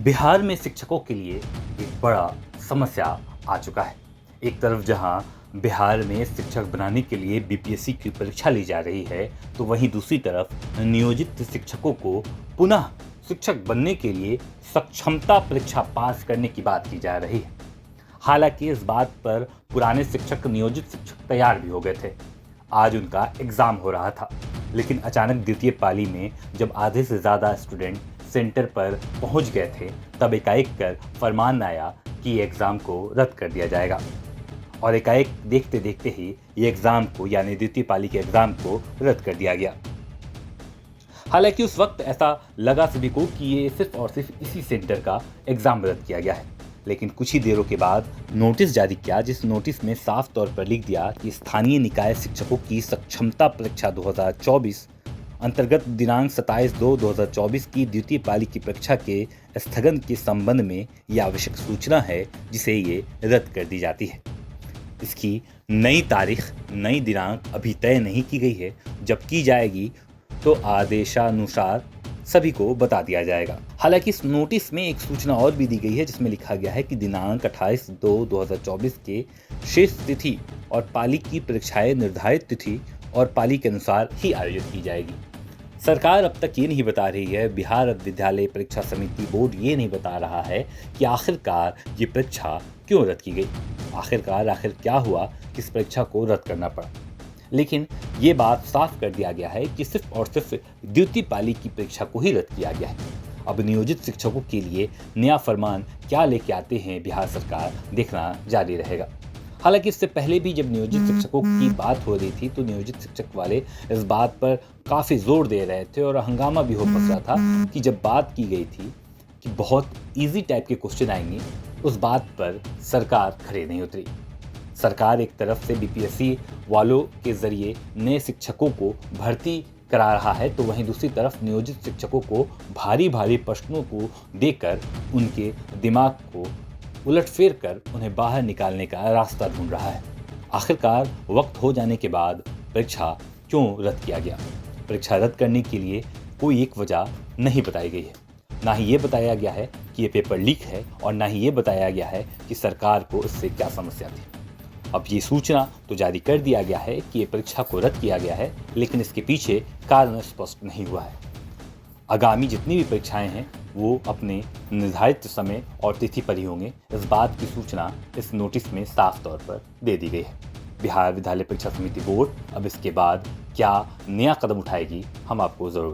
बिहार में शिक्षकों के लिए एक बड़ा समस्या आ चुका है। एक तरफ जहां बिहार में शिक्षक बनाने के लिए बीपीएससी की परीक्षा ली जा रही है, तो वहीं दूसरी तरफ नियोजित शिक्षकों को पुनः शिक्षक बनने के लिए सक्षमता परीक्षा पास करने की बात की जा रही है। हालांकि इस बात पर पुराने शिक्षक, नियोजित शिक्षक तैयार भी हो गए थे। आज उनका एग्जाम हो रहा था, लेकिन अचानक द्वितीय पाली में जब आधे से ज़्यादा स्टूडेंट सेंटर पर पहुंच गए थे, तब एकाएक कर फरमान आया कि एग्ज़ाम को रद्द कर दिया जाएगा। और एकाएक देखते देखते ही ये एग्ज़ाम को, यानी द्वितीय पाली के एग्ज़ाम को रद्द कर दिया गया। हालांकि उस वक्त ऐसा लगा सभी को कि ये सिर्फ और सिर्फ इसी सेंटर का एग्ज़ाम रद्द किया गया है, लेकिन कुछ ही देरों के बाद नोटिस जारी किया, जिस नोटिस में साफ तौर पर लिख दिया कि स्थानीय निकाय शिक्षकों की सक्षमता परीक्षा 2024 अंतर्गत दिनांक 27/2/2024 की द्वितीय पाली की परीक्षा के स्थगन के संबंध में ये आवश्यक सूचना है, जिसे ये रद्द कर दी जाती है। इसकी नई तारीख, नई दिनांक अभी तय नहीं की गई है। जब की जाएगी तो आदेशानुसार सभी को बता दिया जाएगा। हालांकि इस नोटिस में एक सूचना और भी दी गई है, जिसमें लिखा गया है कि दिनांक 28/2/2024 के शेष तिथि और पाली की परीक्षाएं निर्धारित तिथि और पाली के अनुसार ही आयोजित की जाएगी। सरकार अब तक ये नहीं बता रही है, बिहार विद्यालय परीक्षा समिति बोर्ड ये नहीं बता रहा है कि आखिरकार ये परीक्षा क्यों रद्द की गई। आखिर क्या हुआ कि इस परीक्षा को रद्द करना पड़ा। लेकिन ये बात साफ कर दिया गया है कि सिर्फ और सिर्फ द्वितीय पाली की परीक्षा को ही रद्द किया गया है। अब नियोजित शिक्षकों के लिए नया फरमान क्या लेके आते हैं बिहार सरकार, देखना जारी रहेगा। हालांकि इससे पहले भी जब नियोजित शिक्षकों की बात हो रही थी, तो नियोजित शिक्षक वाले इस बात पर काफ़ी जोर दे रहे थे और हंगामा भी हो पस रहा था कि जब बात की गई थी कि बहुत इजी टाइप के क्वेश्चन आएंगे, उस बात पर सरकार खड़े नहीं उतरी। सरकार एक तरफ से बीपीएससी वालों के जरिए नए शिक्षकों को भर्ती करा रहा है, तो वहीं दूसरी तरफ नियोजित शिक्षकों को भारी भारी प्रश्नों को देकर उनके दिमाग को उलटफेर कर उन्हें बाहर निकालने का रास्ता ढूंढ रहा है। आखिरकार वक्त हो जाने के बाद परीक्षा क्यों रद्द किया गया? परीक्षा रद्द करने के लिए कोई एक वजह नहीं बताई गई है। ना ही ये बताया गया है कि ये पेपर लीक है, और ना ही ये बताया गया है कि सरकार को इससे क्या समस्या थी। अब ये सूचना तो जारी कर दिया गया है कि ये परीक्षा को रद्द किया गया है, लेकिन इसके पीछे कारण स्पष्ट नहीं हुआ है। आगामी जितनी भी परीक्षाएं हैं वो अपने निर्धारित समय और तिथि पर ही होंगे, इस बात की सूचना इस नोटिस में साफ तौर पर दे दी गई है। बिहार विद्यालय परीक्षा समिति बोर्ड अब इसके बाद क्या नया कदम उठाएगी, हम आपको ज़रूर बताएंगे।